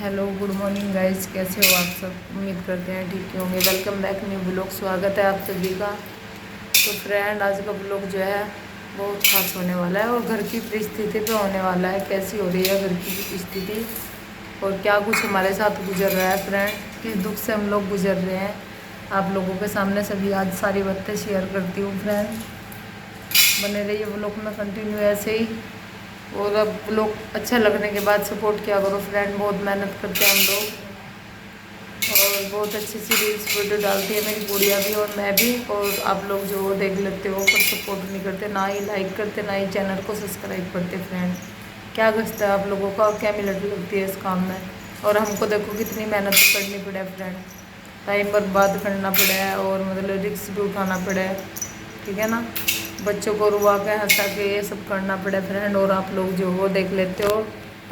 Hello good morning guys, कैसे हो आप सब। उम्मीद करते हैं ठीक होंगे। Welcome back new blog. स्वागत है आप सभी का। तो फ्रेंड, आज का ब्लॉग जो है बहुत खास होने वाला है और घर की परिस्थिति पे होने वाला है। कैसी हो रही है घर की स्थिति और क्या कुछ हमारे साथ गुजर रहा है फ्रेंड, किस दुख से हम लोग गुजर रहे हैं, आप लोगों के सामने सभी आज सारी बातें शेयर करती हूँ फ्रेंड। बने रहिए ब्लॉग में कंटिन्यू ऐसे ही। और अब लोग अच्छा लगने के बाद सपोर्ट किया करो फ्रेंड। बहुत मेहनत करते हैं हम लोग और बहुत अच्छी सी रील्स वीडियो डालती है मेरी गुड़िया भी और मैं भी। और आप लोग जो देख लेते हो पर सपोर्ट नहीं करते, ना ही लाइक करते, ना ही चैनल को सब्सक्राइब करते फ्रेंड। क्या गश्त है आप लोगों का और क्या मिनट लगती है इस काम में। और हमको देखो कितनी मेहनत करनी पड़े फ्रेंड, टाइम बर्बाद करना पड़ा है और मतलब रिस्क भी उठाना पड़ा है, ठीक है ना। बच्चों को रुआ के हंसा के ये सब करना पड़े फ्रेंड। और आप लोग जो हो देख लेते हो,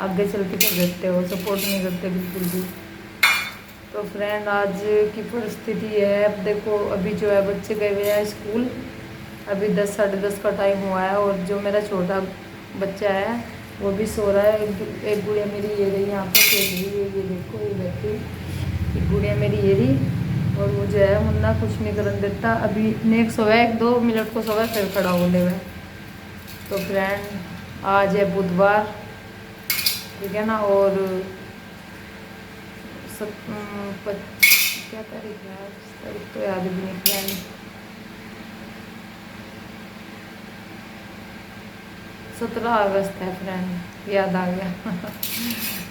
आगे चल के कर देते हो, सपोर्ट नहीं करते बिल्कुल भी। तो फ्रेंड, आज की परिस्थिति है, अब देखो अभी जो है बच्चे गए हुए हैं स्कूल। अभी 10 साढ़े 10 का टाइम हुआ है और जो मेरा छोटा बच्चा है वो भी सो रहा है। एक गुड़िया मेरी ये रही यहाँ पर खेल रही है, ये देखो ये बैठी, एक गुड़िया मेरी ये रही। और वो जो है मुन्ना कुछ नहीं करन देता। अभी नेक्स्ट सोया, 1-2 मिनट को सोया फिर खड़ा हो ले हुए। तो फ्रेंड, आज है बुधवार, ठीक है ना। और क्या तारीख है आज, तारीख तो याद भी नहीं फ्रेंड। 17 अगस्त है फ्रेंड, याद आ गया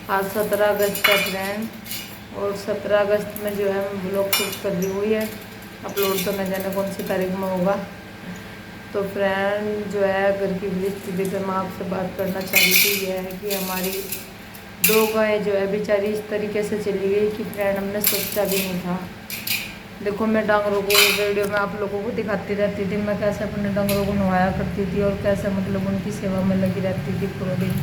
आज 17 अगस्त है फ्रेंड। और 17 अगस्त में जो है मैं ब्लॉग शूट कर रही हुई है। अपलोड तो न जाने कौन सी तारीख में होगा। तो फ्रेंड जो है घर की परिस्थिति पे मैं आपसे बात करना चाह रही थी। यह है कि हमारी 2 गायें जो है बेचारी इस तरीके से चली गई कि फ्रेंड हमने सोचा भी नहीं था। देखो मैं डांगरों को वीडियो में आप लोगों को दिखाती रहती थी, मैं कैसे अपने डांगरों को नहाया करती थी और कैसे मतलब उनकी सेवा में लगी रहती थी पूरा दिन।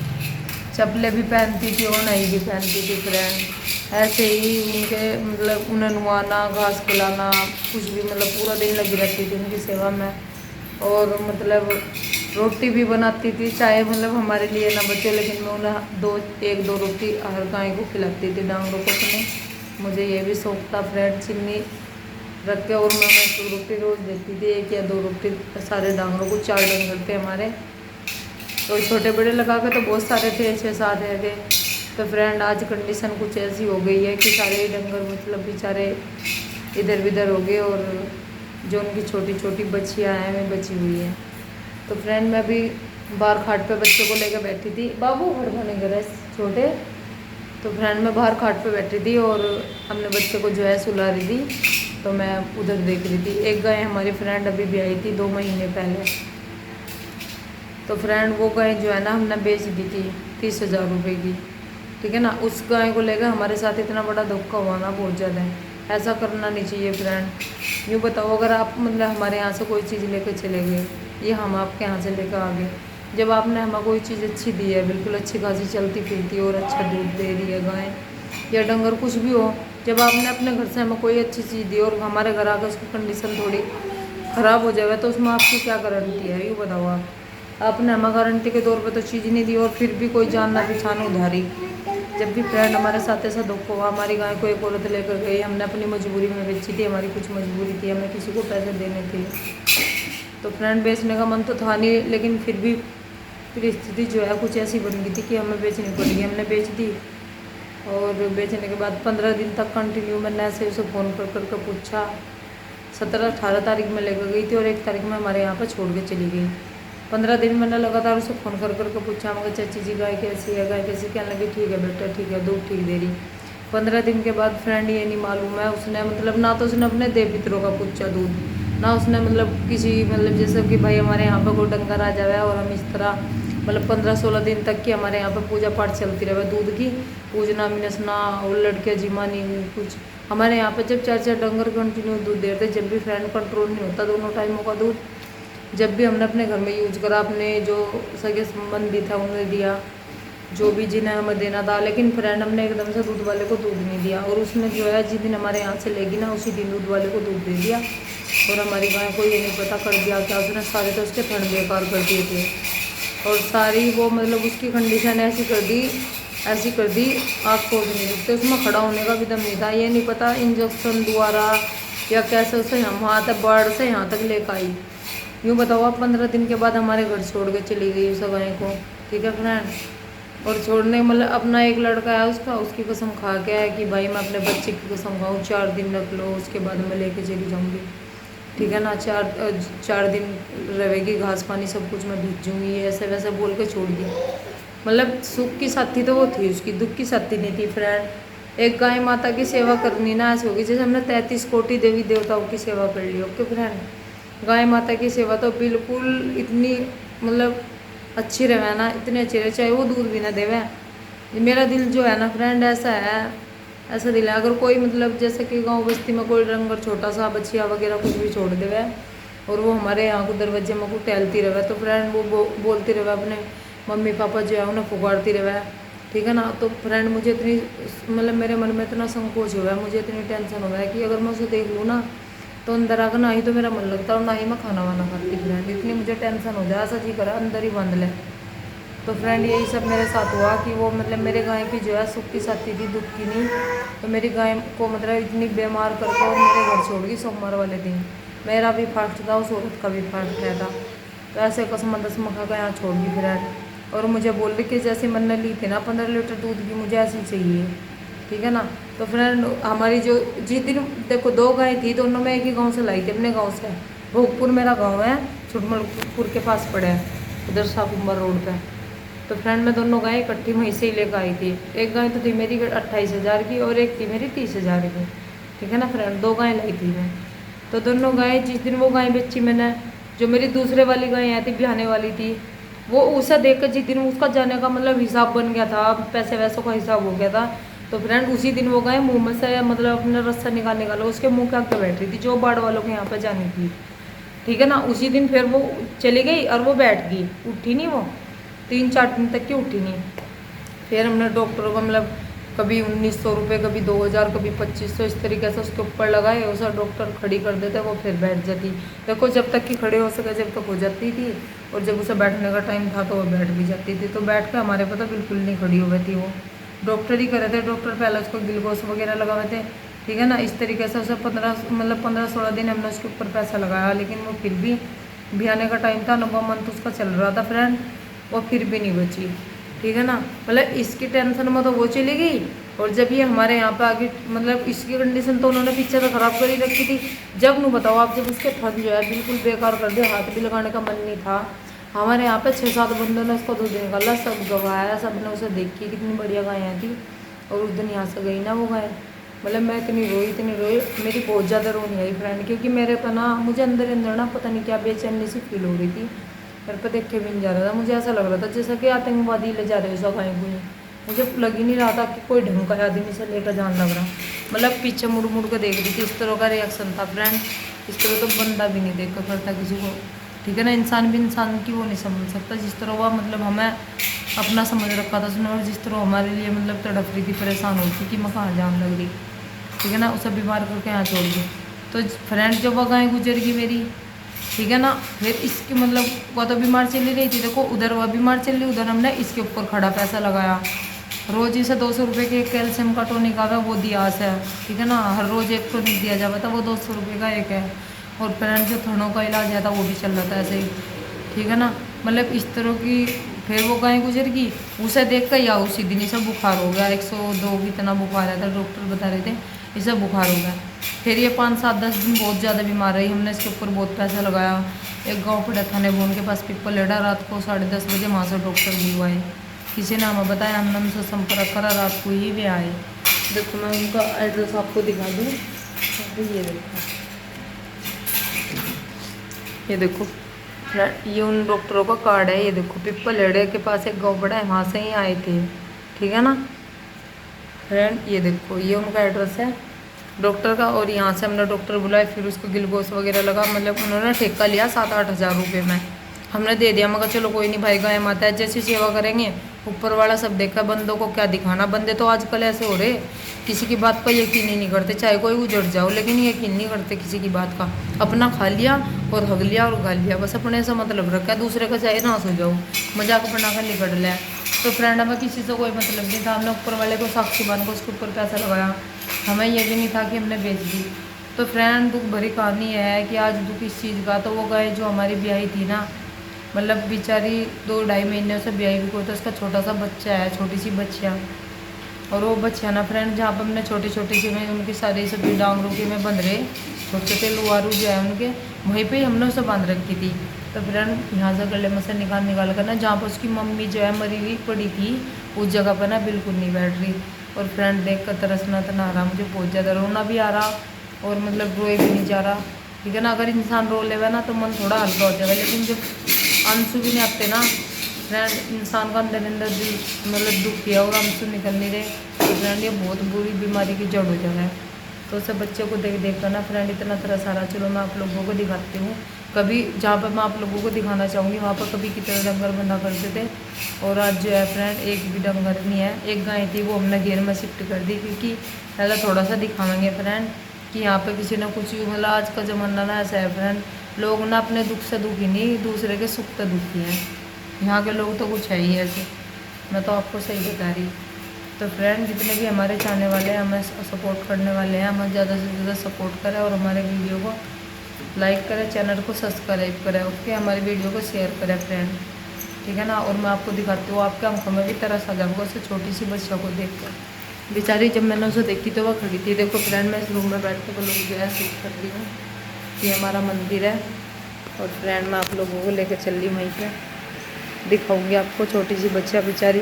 चप्पलें भी पहनती थी और नहीं भी पहनती थी फ्रेंड। ऐसे ही उनके मतलब उन्हें नुआना, घास खिलाना, कुछ भी मतलब पूरा दिन लगी रहती थी उनकी सेवा में। और मतलब रोटी भी बनाती थी, चाहे मतलब हमारे लिए ना बचे, लेकिन मैं उन्हें 1-2 रोटी हर गाय को खिलाती थी, डांगरों को अपने। मुझे ये भी शौक था फ्रेंड, चिमनी रख के और मैं 1 रोटी रोज़ देती थी, 1 या 2 रोटी सारे डांगरों को। 4 डंगर थे हमारे, तो छोटे बड़े लगा के तो बहुत सारे थे, 6-7 थे। तो फ्रेंड आज कंडीशन कुछ ऐसी हो गई है कि सारे डंगर मतलब बेचारे इधर उधर हो गए और जो उनकी छोटी छोटी बच्चियाँ हैं वे बची हुई हैं। तो फ्रेंड मैं भी बाहर खाट पे बच्चों को लेकर बैठी थी, बाबू हड़बड़ाने करे छोटे। तो फ्रेंड मैं बाहर खाट पे बैठी थी और अपने बच्चे को जो है सुला रही थी, तो मैं उधर देख रही थी। एक गाय हमारी फ्रेंड अभी भी आई थी 2 महीने पहले। तो फ्रेंड वो गाय जो है ना हमने बेच दी थी 30,000 रुपये की, ठीक है ना। उस गाय को लेकर हमारे साथ इतना बड़ा धोखा हुआ ना, बहुत ज़्यादा है। ऐसा करना नहीं चाहिए फ्रेंड। यूँ बताओ, अगर आप मतलब हमारे यहाँ से कोई चीज़ लेकर चले गए, ये हम आपके यहाँ से लेकर आ गए, जब आपने हमें कोई चीज़ अच्छी दी है, बिल्कुल अच्छी खासी चलती फिरती और अच्छा दूध दे रही है गाय या डंगर कुछ भी हो, जब आपने अपने घर से हमें कोई अच्छी चीज़ दी और हमारे घर आकर उसकी कंडीशन थोड़ी ख़राब हो जाए, तो उसमें आपकी क्या गारंटी है, यूँ बताओ आप। आपने हमें गारंटी के तौर पे तो चीज़ नहीं दी और फिर भी कोई जान ना पहचान उधारी। जब भी फ्रेंड हमारे साथ ऐसा धोखा हुआ, हमारी गाय को एक औरत लेकर गई, हमने अपनी मजबूरी में बेची थी, हमारी कुछ मजबूरी थी, हमें किसी को पैसे देने थे। तो फ्रेंड बेचने का मन तो था नहीं, लेकिन फिर भी परिस्थिति जो है कुछ ऐसी बन गई थी कि हमें बेचनी पड़ी। हमने बेच दी और बेचने के बाद 15 दिन तक कंटिन्यू मैंने ऐसे उसे फ़ोन कर कर पूछा। 17-18 तारीख में लेकर गई थी और 1 तारीख में हमारे यहाँ पर छोड़ के चली गई। 15 दिन मैंने लगातार उसे फ़ोन कर कर पूछा, मगर चाची जी गाय कैसी है, गाय कैसी, कहने लगी ठीक है बेटा ठीक है, दूध ठीक दे रही। 15 दिन के बाद फ्रेंड ये नहीं मालूम है उसने मतलब ना तो उसने अपने देव पितरों का पूछा दूध, ना उसने मतलब किसी मतलब जैसे कि भाई हमारे यहाँ पर कोई डंगर आ जाए और हम इस तरह मतलब 15-16 दिन तक की हमारे यहाँ पर पूजा पाठ चलती रहे दूध की, पूजना मिनसना और लड़के जिमा नहीं कुछ। हमारे यहाँ पर जब 4-4 डंगर कंटिन्यू दूध दे रहे थे, जब भी फ्रेंड कंट्रोल नहीं होता दोनों टाइमों का दूध, जब भी हमने अपने घर में यूज करा, अपने जो सगे संबंधी था उन्हें दिया, जो भी जिन्हें हमें देना था, लेकिन फ्रेंड हमने एकदम से दूध वाले को दूध नहीं दिया। और उसने जो है जिस दिन हमारे यहाँ से लेगी ना, उसी दिन दूध वाले को दूध दे दिया। और हमारी गाय को ये नहीं पता कर दिया क्या उसने, सारे तो उसके फंड बेकार कर दिए थे। और सारी वो मतलब उसकी कंडीशन ऐसी कर दी ऐसी कर दी, आँख खोल नहीं सकते, उसमें खड़ा होने का भी दम नहीं था। ये नहीं पता इंजेक्शन द्वारा या कैसे उसे वहाँ तक बाढ़ से यहाँ तक लेकर आई। यूँ बताओ आप, 15 दिन के बाद हमारे घर छोड़ के चली गई उस गाय को, ठीक है फ्रेंड। और छोड़ने मतलब अपना एक लड़का है उसका, उसकी कसम खा के है कि भाई मैं अपने बच्चे की कसम खाऊँ, 4 दिन रख लो उसके बाद मैं लेके चली जाऊँगी, ठीक है ना। 4 दिन रहेगी, घास पानी सब कुछ मैं भेजूँगी, ऐसे वैसे बोल के छोड़ दी। मतलब सुख की साथी तो वो थी उसकी, दुख की साथी नहीं थी फ्रेंड। एक गाय माता की सेवा करनी ना ऐसी होगी जैसे हमने 33 कोटि देवी देवताओं की सेवा कर ली, ओके फ्रेंड। गाय माता की सेवा तो बिल्कुल इतनी मतलब अच्छी रहे ना, इतनी अच्छी रहे चाहे वो दूध भी ना देवे। मेरा दिल जो है ना फ्रेंड ऐसा है, ऐसा दिल है। अगर कोई मतलब जैसे कि गांव बस्ती में कोई डंगर छोटा सा बच्चिया वगैरह कुछ भी छोड़ देवे और वो हमारे यहाँ को दरवाजे में को टहलती रहे, तो फ्रेंड वो बोलती रहे अपने मम्मी पापा जो है उन्हें पुकारती रहे, ठीक है ना। तो फ्रेंड मुझे इतनी मतलब मेरे मन में इतना संकोच हुआ है, मुझे इतनी टेंशन हो रहा है कि अगर मैं उसे देख लूँ ना तो अंदर आकर ना ही तो मेरा मन लगता और ना ही मैं खाना वाना खाती फ्रेंड, इतनी मुझे टेंशन हो जाए, ऐसा जी करा अंदर ही बंद ले। तो फ्रेंड यही सब मेरे साथ हुआ कि वो मतलब मेरे गाय की जो है सुख की साथी थी, दुख की नहीं। तो मेरी गाय को मतलब इतनी बीमार करके और मेरे घर छोड़ गई सोमवार वाले दिन। मेरा भी फास्ट था, उस औरत का भी फास्ट है था। तो ऐसे कसम दसम खा कर यहाँ छोड़ दी फ्रेंड। और मुझे बोल रही कि जैसे मैंने ली थी ना 15 लीटर दूध की, मुझे ऐसी चाहिए, ठीक है ना। तो फ्रेंड हमारी जो जिस दिन देखो 2 गाय थी, दोनों में एक ही गाँव से लाई थी, अपने गाँव से। भोगपुर मेरा गाँव है, छुटमलपुर के पास पड़े है, उधर शाहकुंबर रोड पे। तो फ्रेंड मैं दोनों गाय इकट्ठी वहीं से ही लेकर आई थी। एक गाय तो थी मेरी 28,000 की और एक थी मेरी 30,000 की, ठीक है ना फ्रेंड। 2 गाय लाई थी मैं। तो दोनों गाय जिस दिन वो गाय बेची मैंने, जो मेरी दूसरे वाली गाय आई थी ब्याने वाली थी, वो उसे देख कर जिस दिन उसका जाने का मतलब हिसाब बन गया था, पैसे वैसों का हिसाब हो गया था, तो फ्रेंड उसी दिन वो गाय मुँह में से मतलब अपना रस्सा निकाला उसके मुँह के आगे बैठ रही थी, जो बाढ़ वालों के यहाँ पर जानी थी, ठीक है ना। उसी दिन फिर वो चली गई और वो बैठ गई, उठी नहीं वो 3-4 दिन तक की उठी नहीं। फिर हमने डॉक्टर को मतलब कभी 1900 रुपये, कभी 2000, कभी 2500 इस तरीके से उसके ऊपर लगाए, उसे डॉक्टर खड़ी कर देते, वो फिर बैठ जाती। देखो जब तक कि खड़े हो सके जब तक हो जाती थी, और जब उसे बैठने का टाइम था तो वो बैठ भी जाती थी। तो बैठ के हमारे पता बिल्कुल नहीं खड़ी हो गई थी वो, डॉक्टर ही करे थे। डॉक्टर पहले उसको ग्लूकोज वगैरह लगाए थे, ठीक है ना। इस तरीके से उसे 15-16 दिन हमने उसके ऊपर पैसा लगाया, लेकिन वो फिर भी भी आने का टाइम था, 9वां मंथ उसका चल रहा था फ्रेंड, वो फिर भी नहीं बची, ठीक है ना। मतलब इसकी टेंशन में तो वो चली गई, और जब ये हमारे यहाँ पे आगे मतलब इसकी कंडीशन तो उन्होंने पीछे तो ख़राब कर ही रखी थी। जब नू बताओ आप, जब उसके थन जो है बिल्कुल बेकार कर दिया, हाथ भी लगाने का मन नहीं था। हमारे यहाँ पे 6-7 बंदों ने उसको दूध निकाला, सब गवाया, सब ने उसे देखी कितनी बढ़िया गाय थी। और उस दिन यहाँ से गई ना वो गाय, मतलब मैं इतनी रोई, मेरी बहुत ज़्यादा रोनी आई फ्रेंड, क्योंकि मेरे पे ना मुझे अंदर अंदर ना पता नहीं क्या बेचैनी सी फील हो रही थी। घर पर देखे भी नहीं जा रहा था, मुझे ऐसा लग रहा था जैसा कि आतंकवादी ले जा रहे हो सब गाय को। मुझे लग ही नहीं रहा था कि कोई ढंग का आदमी से लेकर जान लग रहा, मतलब पीछे मुड़ मुड़ कर देख रही थी, इस तरह का रिएक्शन था फ्रेंड। इस तरह तो बंदा भी नहीं देख कर करता किसी को, ठीक है ना। इंसान भी इंसान की वो नहीं समझ सकता, जिस तरह वह मतलब हमें अपना समझ रखा था उसने, और जिस तरह हमारे लिए मतलब तड़प रही थी, परेशान हो थी कि मैं कहाँ जान लग रही, ठीक है ना। उसे बीमार करके यहाँ छोड़ दी। तो फ्रेंड जब वह गाय गुजर गई मेरी, ठीक है ना, फिर इसकी मतलब वह तो बीमार चली रही थी, देखो उधर वह बीमार चल रही, उधर हमने इसके ऊपर खड़ा पैसा लगाया। रोज इसे 200 रुपये के कैल्शियम का टॉनिक आवा वो दिया है, ठीक है ना। हर रोज एक टॉनिक दिया जाता था, वो 200 रुपये का एक है। और फ्रेंड जो थनों का इलाज है था वो भी चल रहा था ऐसे ही, ठीक है ना। मतलब इस तरह की फिर वो गाय गुजर गई, उसे देख कर या उसी दिन इसे बुखार हो गया, 102 इतना बुखार आया था, डॉक्टर बता रहे थे इसे बुखार हो गया। फिर ये 5-7-10 दिन बहुत ज़्यादा बीमार रही, हमने इसके ऊपर बहुत पैसा लगाया। एक गांव पड़ा थाने बोन के पास पिपल लेड़ा, रात को 10:30 बजे वहाँ से डॉक्टर बुलवाए, किसी ने हमें बताया, हमने उनसे संपर्क करा, रात को ही वे आए। देखो मैं उनका एड्रेस आपको दिखा दूँ, ये देखो ये उन डॉक्टरों का कार्ड है, ये देखो पिपल लेड़े के पास एक गाँव पड़ा है, वहाँ से ही आए थे, ठीक है ना फ्रेंड। ये देखो ये उनका एड्रेस है डॉक्टर का, और यहाँ से हमने डॉक्टर बुलाए, फिर उसको ग्लूकोज वगैरह लगा, मतलब उन्होंने ठेका लिया 7-8 हज़ार रुपये में, हमने दे दिया। मगर चलो कोई नहीं भाई, गाय माता है, जैसी सेवा करेंगे ऊपर वाला सब देखा। बंदों को क्या दिखाना, बंदे तो आजकल ऐसे हो रहे किसी की बात पर यकीन ही नहीं करते, चाहे कोई उजड़ जाओ, लेकिन यकीन नहीं करते किसी की बात का। अपना खा लिया और हग लिया और गा लिया, बस अपने से मतलब रखा, दूसरे का चाहे ना सो जाओ, मजाक बना कर निकल लिया। तो फ्रेंड हमें किसी से कोई मतलब नहीं था, हमने ऊपर वाले को साक्षी मान को उसके ऊपर पैसा लगाया, हमें ये भी नहीं था कि हमने बेच दी। तो फ्रेंड दुख भरी कहानी है कि आज दुख इस चीज़ का, तो वो गाय जो हमारी ब्याही थी ना, मतलब बेचारी 2-2.5 महीने से ब्याही भी को, तो उसका छोटा सा बच्चा है, छोटी सी बच्चियाँ, और वो बच्चा ना फ्रेंड जहाँ पर हमने छोटी छोटी सी में उनकी सारी सभी डांगरों के में बंध रहे, छोटे छोटे लुआरू जो है उनके, वहीं पे ही हमने उसे बांध रखी थी। तो फ्रेंड यहाँ से गले में से निकाल कर ना, जहाँ पर उसकी मम्मी जो है मरी हुई पड़ी थी, उस जगह पर ना बिल्कुल नहीं बैठ रही। और फ्रेंड देख कर तरसना तो ना रहा, मुझे बहुत ज़्यादा रोना भी आ रहा और मतलब रोए भी नहीं जा रहा, ठीक है ना। अगर इंसान रो लेगा ना तो मन थोड़ा हल्का हो जाएगा, लेकिन जब आंसू भी नहीं आते ना फ्रेंड, इंसान का अंदर अंदर दिल मतलब दुख किया और आंसू निकल नहीं रहे, तो फ्रेंड ये बहुत बुरी बीमारी की जड़ हो जा रहा है। तो सब बच्चे को देख कर ना फ्रेंड इतना तरस आ रहा। चलो मैं आप लोगों को दिखाती हूँ, कभी जहाँ पर मैं आप लोगों को दिखाना चाहूँगी वहाँ पर कभी कितने डंगर बंधा करते थे, और आज जो है फ्रेंड एक भी डंगर नहीं है। एक गाय थी वो हमने घेर में शिफ्ट कर दी, क्योंकि पहले थोड़ा सा दिखाएंगे फ्रेंड कि यहाँ पे किसी ने कुछ, मतलब आज का ज़माना ना ऐसा है फ्रेंड, लोग ना अपने दुख से दुखी नहीं, दूसरे के सुख से दुखी हैं। यहाँ के लोग तो कुछ है ही ऐसे, मैं तो आपको सही बता रही। तो फ्रेंड जितने भी हमारे चाहने वाले हैं, हमें सपोर्ट करने वाले हैं, हमें ज़्यादा से ज़्यादा सपोर्ट करें और हमारे वीडियो को लाइक करें, चैनल को सब्सक्राइब करें, ओके, हमारी वीडियो को शेयर करें फ्रेंड, ठीक है ना। और मैं आपको दिखाती हूँ, आपके आंखों में भी तरस आ जाऊँगा उसे छोटी सी बच्चा को देख कर। बेचारी जब मैंने उसे देखी तो वह खड़ी थी। देखो फ्रेंड मैं इस रूम में बैठ कर लोग जो है शूट कर रही हूँ, ये हमारा मंदिर है, और फ्रेंड मैं आप लोगों को लेकर चल रही वहीं पर दिखाऊंगी आपको छोटी सी बच्चा बेचारी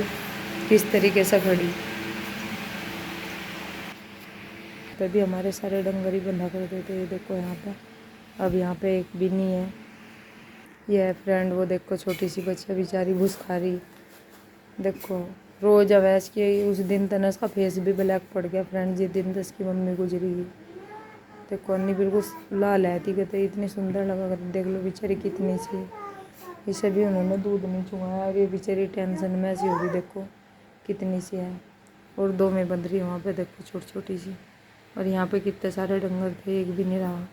किस तरीके से खड़ी। तभी हमारे सारे डंगर ही बंधा करते थे, ये देखो यहाँ पे, अब यहाँ पे एक भी नहीं है। ये है फ्रेंड, वो देखो छोटी सी बच्चा बेचारी भूस खा रही, देखो रोज अवैस के। उस दिन तक उसका फेस भी ब्लैक पड़ गया फ्रेंड, जिस दिन तक उसकी मम्मी गुजरी गई। देखो अन्नी बिल्कुल लाल है थी, कहते इतनी सुंदर लगा कर, देख लो बेचारी कितनी सी, इसे भी उन्होंने दूध नहीं चुवाया, और ये बेचारी टेंशन में ऐसी होगी, देखो कितनी सी है, और 2 में बंध रही है वहाँ पे, देखो छोटी छोटी सी। और यहाँ पे कितने सारे डंगर थे, एक भी नहीं रहा,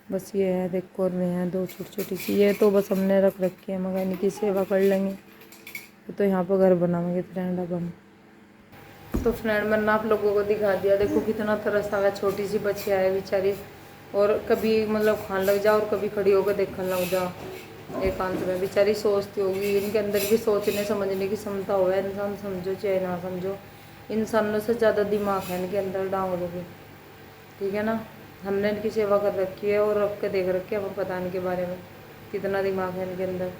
बस ये है देखो, और मैं हैं 2 छोटी छोटी सी, ये तो बस हमने रख रखी है, मगर इनकी सेवा कर लेंगे तो यहाँ पर घर बनाएंगे फ्रेंड अब हम। तो फ्रेंड मैंने आप लोगों को दिखा दिया, देखो कितना तरस आ गया, छोटी सी बच्ची है बेचारी, और कभी मतलब खान लग जा और कभी खड़ी होकर देखने लग जा, एकांत में बेचारी सोचती होगी। इनके अंदर भी सोचने समझने की क्षमता हो, इंसान समझो चाहे ना समझो, इंसानों से ज़्यादा दिमाग है इनके अंदर डांगरों के, ठीक है ना। हमने इनकी सेवा कर रखी है और रख के देख रखी है, हमें पता इनके बारे में कितना दिमाग है इनके अंदर।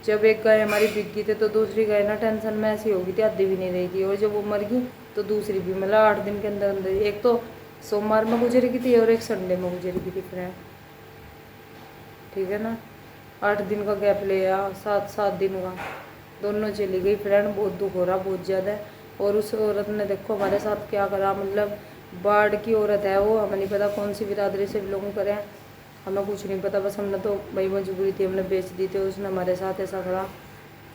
जब एक गाय हमारी बिक गई थी तो दूसरी गाय ना टेंशन में ऐसी हो गई थी, आधी भी नहीं रही थी, और जब वो मर गई तो दूसरी भी, मतलब 8 दिन के अंदर अंदर, एक तो सोमवार में गुजर गई थी और एक संडे में गुजर गई थी फ्रेंड, ठीक है ना। 8 दिन का गैप लिया, 7 दिन का, दोनों चली गई फ्रेंड, बहुत दुख हो रहा बहुत ज़्यादा। और उस औरत ने देखो हमारे साथ क्या करा, मतलब बाढ़ की औरत है वो, हमें नहीं पता कौन सी बिरादरी से बिलोंग करें, हमें कुछ नहीं पता, बस हमने तो भाई मजबूरी थी, हमने बेच दी थी, उसने हमारे साथ ऐसा करा।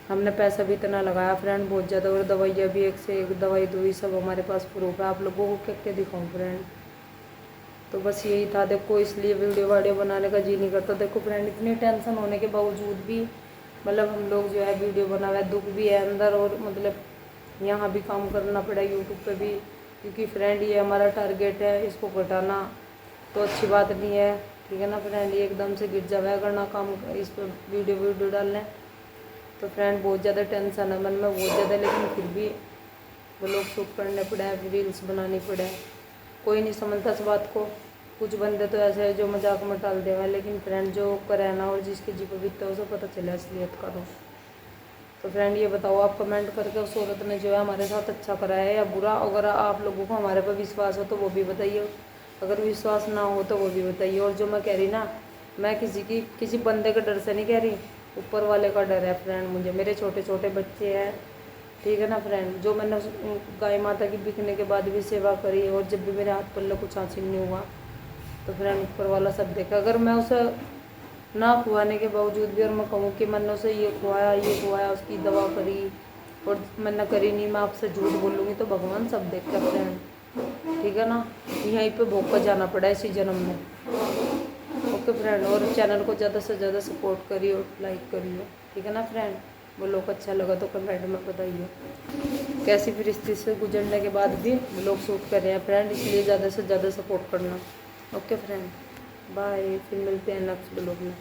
हमने पैसा भी इतना लगाया फ्रेंड बहुत ज़्यादा, और दवाइयाँ भी एक से एक, दवाई दुई सब हमारे पास प्रूफ है, आप लोगों को क्या क्या दिखाऊँ फ्रेंड। तो बस यही था, देखो इसलिए वीडियो बनाने का जी नहीं करता। देखो फ्रेंड इतनी टेंशन होने के बावजूद भी मतलब हम लोग जो है वीडियो बना हुआ है, दुख भी है अंदर, और मतलब यहाँ भी काम करना पड़ा यूट्यूब पे भी, क्योंकि फ्रेंड ये हमारा टारगेट है, इसको घटाना तो अच्छी बात नहीं है, ठीक है ना फ्रेंड। ये एकदम से गिर जावा करना काम, इस पर वीडियो डालना, तो फ्रेंड बहुत ज़्यादा टेंशन है मन में बहुत ज़्यादा, लेकिन फिर भी वो लोग शूट करने पड़े हैं, रील्स बनानी पड़े, कोई नहीं समझता इस बात को। कुछ बंदे तो ऐसे हैं जो मजाक में टाल देवे, लेकिन फ्रेंड जो करे ना और जिसके जी को बीतता है उसे पता चला असलियत का। तो फ्रेंड ये बताओ आप कमेंट करके उस औरत ने जो है हमारे साथ अच्छा करा है या बुरा। अगर आप लोगों को हमारे पर विश्वास हो तो वो भी बताइए, अगर विश्वास ना हो तो वो भी बताइए। और जो मैं कह रही ना, मैं किसी बंदे के डर से नहीं कह रही, ऊपर वाले का डर है फ्रेंड मुझे, मेरे छोटे छोटे बच्चे हैं, ठीक है ना फ्रेंड। जो मैंने गाय माता की बिकने के बाद भी सेवा करी, और जब भी मेरे हाथ पल्ले कुछ हासिल नहीं हुआ तो फ्रेंड ऊपर वाला सब देखा। अगर मैं उसे ना खुआने के बावजूद भी और मैं कहूँ कि मैंने उसे ये खुआया उसकी दवा करी और मैंने करी नहीं, मैं आपसे झूठ बोलूँगी तो भगवान सब देखता फ्रेंड, ठीक है ना। यहीं पे भोग कर जाना पड़ा इसी जन्म में, ओके फ्रेंड। और चैनल को ज़्यादा से ज़्यादा सपोर्ट करिए और लाइक करिए, ठीक है ना फ्रेंड। ब्लॉग अच्छा लगा तो कमेंट में बताइए। कैसी परिस्थिति से गुजरने के बाद भी ब्लॉग शूट कर रहे हैं फ्रेंड, इसलिए ज़्यादा से ज़्यादा सपोर्ट करना। ओके फ्रेंड, बाय, फिर मिलते हैं नेक्स्ट ब्लॉग में।